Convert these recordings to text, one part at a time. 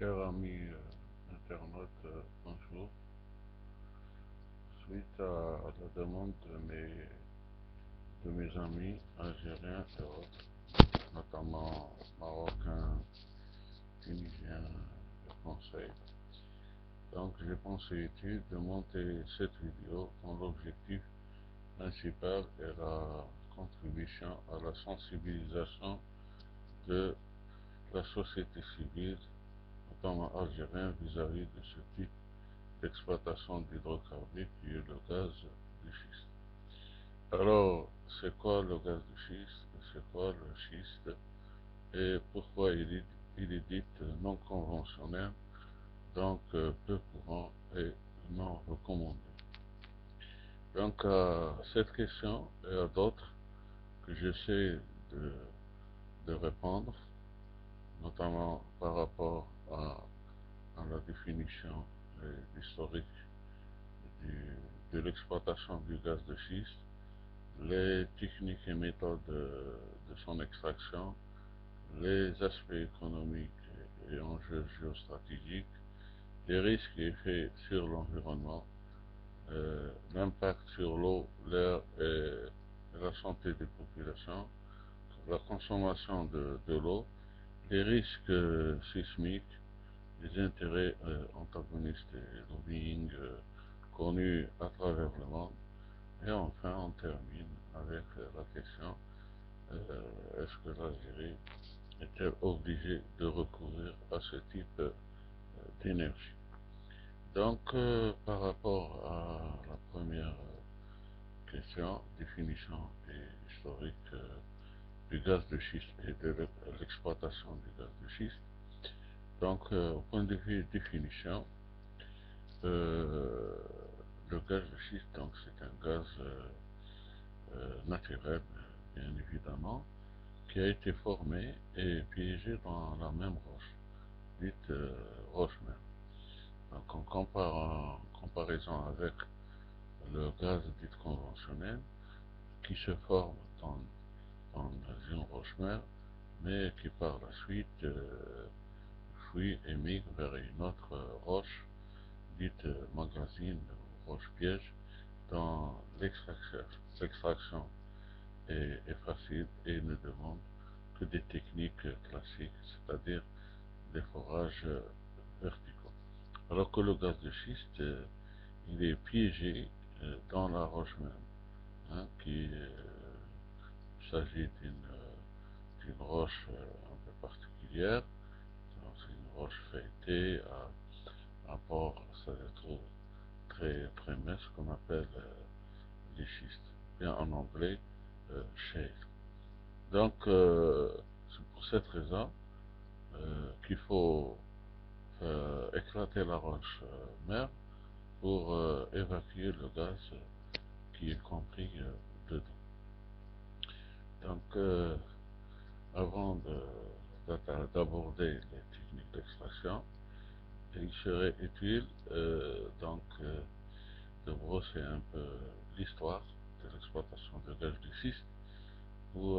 Cher ami internaute, bonjour. Suite à la demande de mes amis algériens et autres, notamment marocains, tunisiens et français, donc j'ai pensé utile de monter cette vidéo dont l'objectif principal est la contribution à la sensibilisation de la société civile, notamment algérienne, vis-à-vis de ce type d'exploitation d'hydrocarbures qui est le gaz de schiste. Alors, c'est quoi le gaz de schiste? C'est quoi le schiste? Et pourquoi il est dit non conventionnel, donc peu courant et non recommandé? Donc, à cette question et à d'autres que j'essaie de, de répondre, notamment par rapport à la définition et l'historique de l'exploitation du gaz de schiste, les techniques et méthodes de son extraction, les aspects économiques et enjeux géostratégiques, les risques et effets sur l'environnement, l'impact sur l'eau, l'air et la santé des populations, la consommation de l'eau, les risques sismiques, les intérêts antagonistes et lobbying connus à travers le monde. Et enfin, on termine avec la question, est-ce que l'Algérie est-elle obligée de recourir à ce type d'énergie? Donc, par rapport à la première question, définition et historique du gaz de schiste et de l'exploitation du gaz de schiste, donc, au point de vue définition, euh, le gaz de schiste, donc, c'est un gaz naturel, bien évidemment, qui a été formé et piégé dans la même roche, dite roche-mère. Donc, en comparaison avec le gaz dit conventionnel, qui se forme dans une roche-mère, mais qui par la suite fuit et migre vers une autre roche, dite magazine ou roche-piège, dont l'extraction est facile et ne demande que des techniques classiques, c'est-à-dire des forages verticaux. Alors que le gaz de schiste, il est piégé dans la roche même, hein, il s'agit d'une roche un peu particulière. C'est une roche feuilletée à port, ça se trouve très très mince, qu'on appelle les schistes, bien en anglais shale. Donc, c'est pour cette raison qu'il faut éclater la roche mère pour évacuer le gaz qui est compris dedans. Donc, avant d'aborder les techniques d'extraction, il serait utile de brosser un peu l'histoire de l'exploitation de gaz de schiste où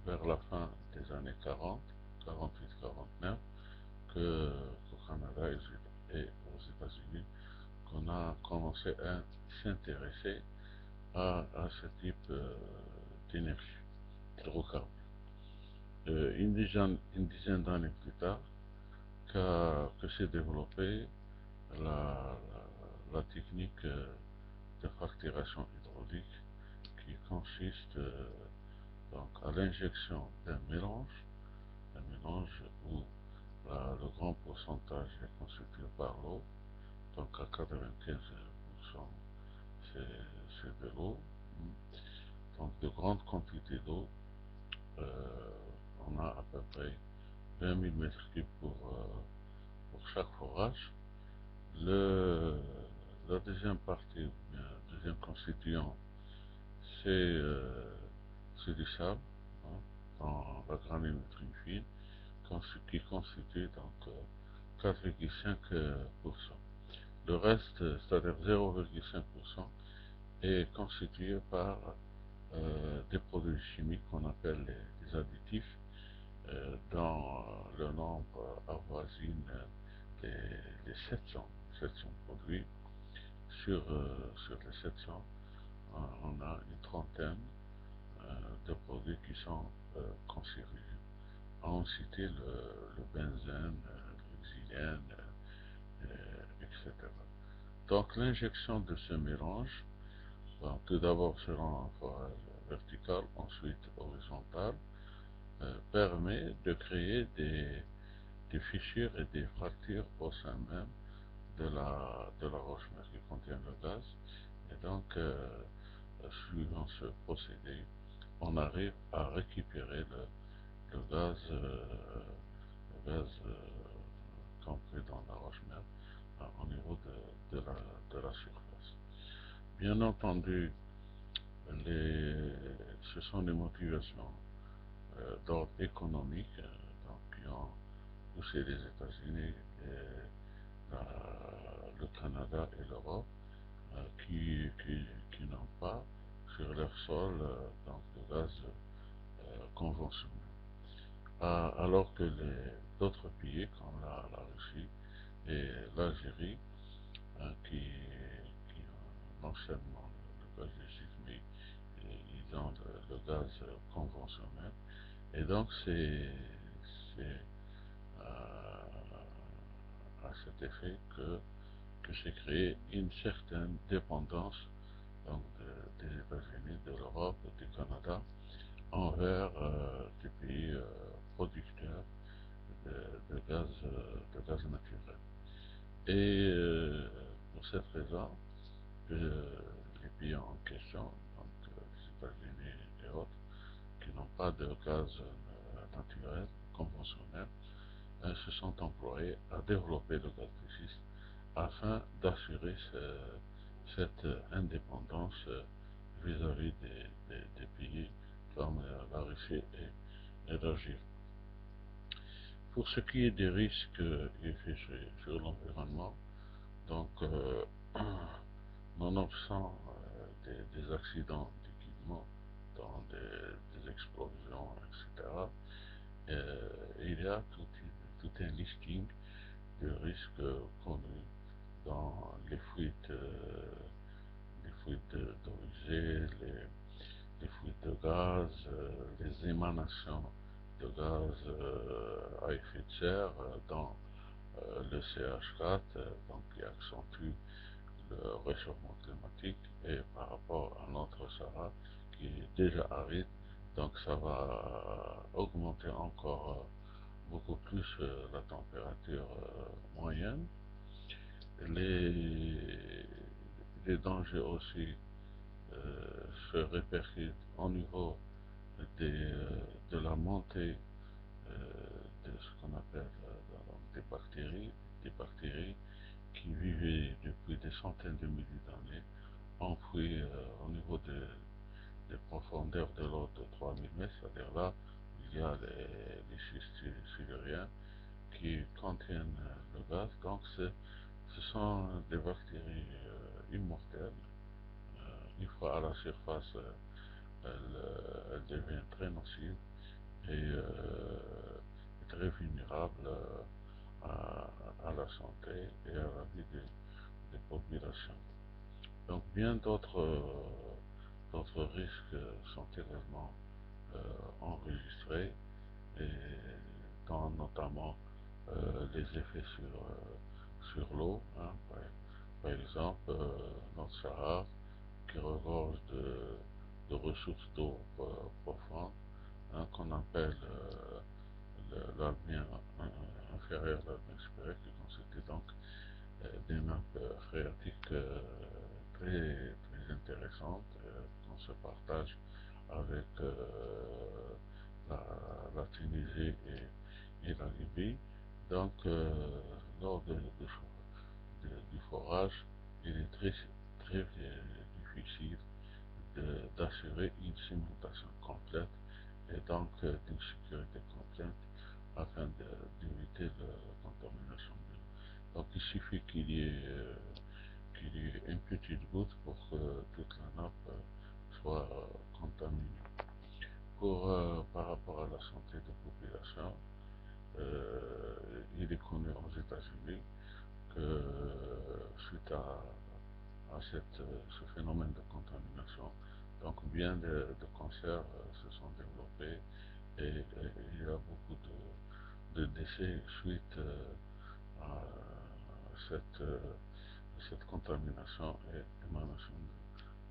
vers la fin des années 40, 48-49, qu'au Canada et aux États-Unis, qu'on a commencé à s'intéresser à ce type d'énergie, d'hydrocarbures. Une dizaine d'années plus tard, que s'est développée la, la technique de fracturation hydraulique qui consiste donc à l'injection un mélange où le grand pourcentage est constitué par l'eau, donc à 95% c'est de l'eau, donc de grandes quantités d'eau, on a à peu près 20 000 mètres cubes pour chaque forage. Le, la deuxième partie, ou bien le deuxième constituant, c'est du sable, hein, dans la granulométrie fine, qui constitue donc 4,5%. Le reste, c'est-à-dire 0,5%, est constitué par des produits chimiques qu'on appelle les additifs, dont le nombre avoisine les 700 produits. Sur les 700, on a une trentaine de produits qui sont cancérigènes. On citait le benzène, l'oxygène, etc. Donc l'injection de ce mélange, bon, tout d'abord sur un forage vertical, ensuite horizontal, permet de créer des fissures et des fractures au sein même de la roche-mère qui contient le gaz. Et donc, suivant ce procédé, on arrive à récupérer le gaz compris dans la roche-mère au niveau de la surface. Bien entendu, ce sont des motivations d'ordre économique donc, qui ont poussé les États-Unis, le Canada et l'Europe qui n'ont pas sur leur sol donc, de gaz conventionnel. Alors que d'autres pays comme la Russie et l'Algérie qui ont non seulement le gaz de schiste, mais ils ont le gaz conventionnel. Et donc c'est à cet effet que s'est créée une certaine dépendance donc, des États-Unis, de l'Europe, du Canada envers des pays producteurs de gaz naturel. Et pour cette raison, les pays en question, donc les États-Unis et autres, qui n'ont pas de gaz naturel, conventionnel, se sont employés à développer le gaz de schiste afin d'assurer cette indépendance vis-à-vis des pays comme la Russie et l'Algérie. Pour ce qui est des risques effets sur l'environnement, donc nonobstant des accidents d'équipement, dans des explosions, etc., il y a tout un listing de risques connus dans les fuites d'eau usée, les fuites de gaz, les émanations de gaz à effet de serre dans le CH4, donc qui accentue le réchauffement climatique, et par rapport à notre Sahara qui est déjà aride, donc ça va augmenter encore beaucoup plus la température moyenne. Les, les dangers aussi se répercutent au niveau de la montée de ce qu'on appelle des bactéries qui vivaient depuis des centaines de milliers d'années, enfouies au niveau des profondeurs de l'eau de 3000 mètres, c'est-à-dire là où il y a les schistes siluriens qui contiennent le gaz. Donc ce sont des bactéries immortelles. Une fois à la surface, elles deviennent très nocives et très vulnérables à la santé et à la vie des populations. Donc bien d'autres risques sont également enregistrés, et dans notamment les effets sur l'eau, hein, par exemple notre Sahara qui regorge de ressources d'eau profondes, hein, qu'on appelle l'Albien inférieur, l'Albien supérieur, qui constitue donc des nappes phréatiques très, très intéressantes qu'on se partage avec la Tunisie et la Libye. Donc, lors du forage, il est très, très difficile d'assurer une cimentation complète et donc d'une sécurité complète afin d'éviter la contamination de l'eau. Donc il suffit qu'il y ait une petite goutte pour que toute la nappe soit contaminée. Par rapport à la santé des populations, États-Unis que suite à ce phénomène de contamination, donc bien de cancers se sont développés et il y a beaucoup de décès suite à cette contamination et émanation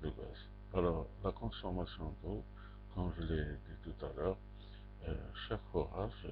de gaz. Alors, la consommation d'eau, comme je l'ai dit tout à l'heure, chaque forage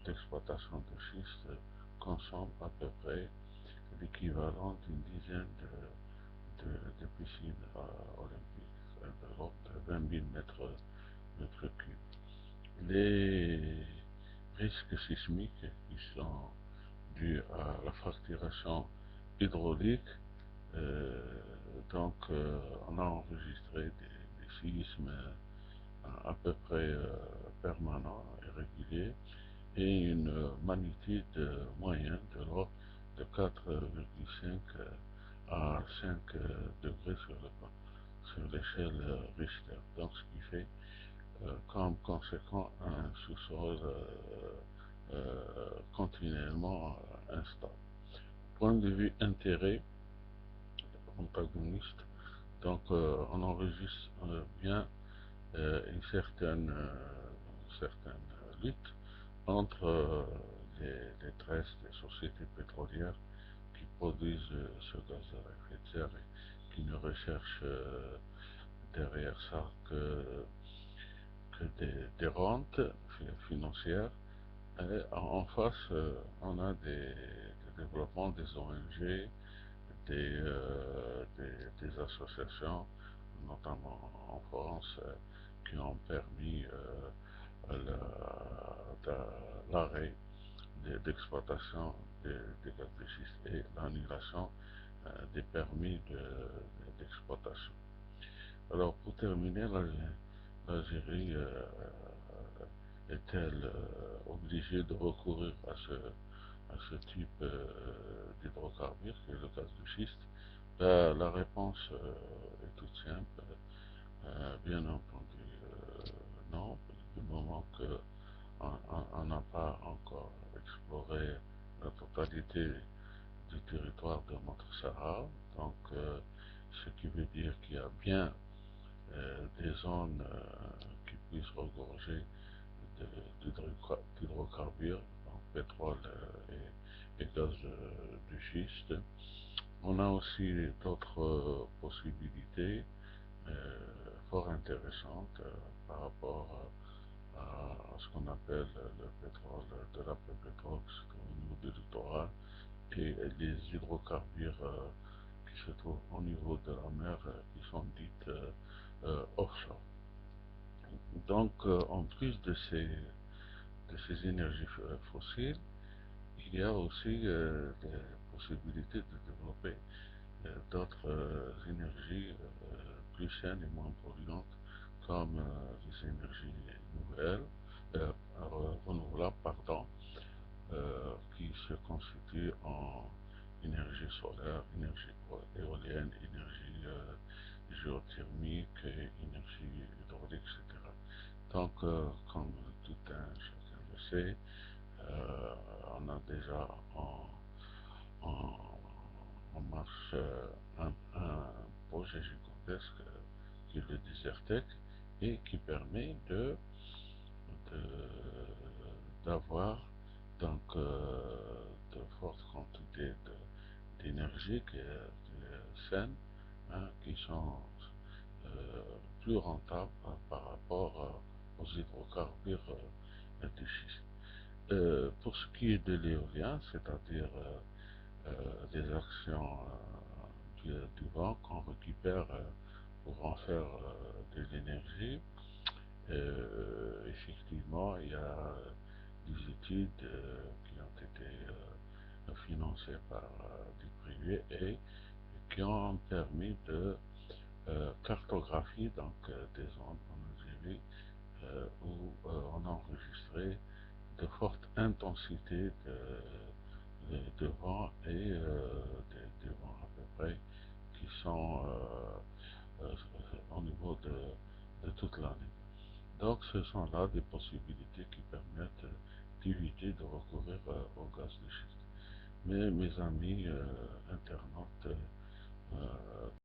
d'exploitation de schiste consomme à peu près l'équivalent d'une dizaine de piscines olympiques, de l'ordre de 20 000 mètres cubes. Les risques sismiques qui sont dus à la fracturation hydraulique, euh, on a enregistré des séismes à peu près permanents et réguliers et une magnitude moyenne de l'ordre de 4,5 à 5 degrés sur l'échelle Richter. Donc ce qui fait comme conséquent un sous-sol continuellement instable. Point de vue intérêt antagoniste, donc on enregistre bien une certaine lutte entre les tresses des sociétés pétrolières qui produisent ce gaz à effet de serre et qui ne recherchent derrière ça que des rentes financières. Et en face, on a des développements des ONG, des associations, notamment en France, qui ont permis l'arrêt d'exploitation des gaz de schiste et l'annulation des permis d'exploitation. Alors, pour terminer, l'Algérie est-elle obligée de recourir à ce type d'hydrocarbures, qui est le gaz de schiste? La réponse est toute simple. Bien entendu, non, du moment qu'on n'a pas encore exploré la totalité du territoire de notre Sahara, donc ce qui veut dire qu'il y a bien des zones qui puissent regorger d'hydrocarbures, donc pétrole et gaz de schiste. On a aussi d'autres possibilités fort intéressantes par rapport à ce qu'on appelle le pétrole, de l'après-pétrole au niveau du littoral et les hydrocarbures qui se trouvent au niveau de la mer qui sont dites offshore. Donc, en plus de ces énergies fossiles, il y a aussi des possibilités de développer d'autres énergies plus saines et moins polluantes, comme les énergies euh, renouvelables, pardon, qui se constituent en énergie solaire, énergie éolienne, énergie géothermique, énergie hydraulique, etc. Donc, comme tout un chacun le sait, on a déjà en, en marche un projet gigantesque qui est le Desertec et qui permet d'avoir donc de fortes quantités d'énergie qui est saine, hein, qui sont plus rentables par rapport aux hydrocarbures de schiste. Pour ce qui est de l'éolien, c'est-à-dire des actions du vent qu'on récupère pour en faire de l'énergie, effectivement, il y a des études qui ont été financées par du privé et qui ont permis de cartographier donc, des zones en Algérie où on a enregistré de fortes intensités de vent et des vents à peu près qui sont au niveau de toute l'année. Donc ce sont là des possibilités qui permettent d'éviter de recourir au gaz de schiste. Mais mes amis internautes,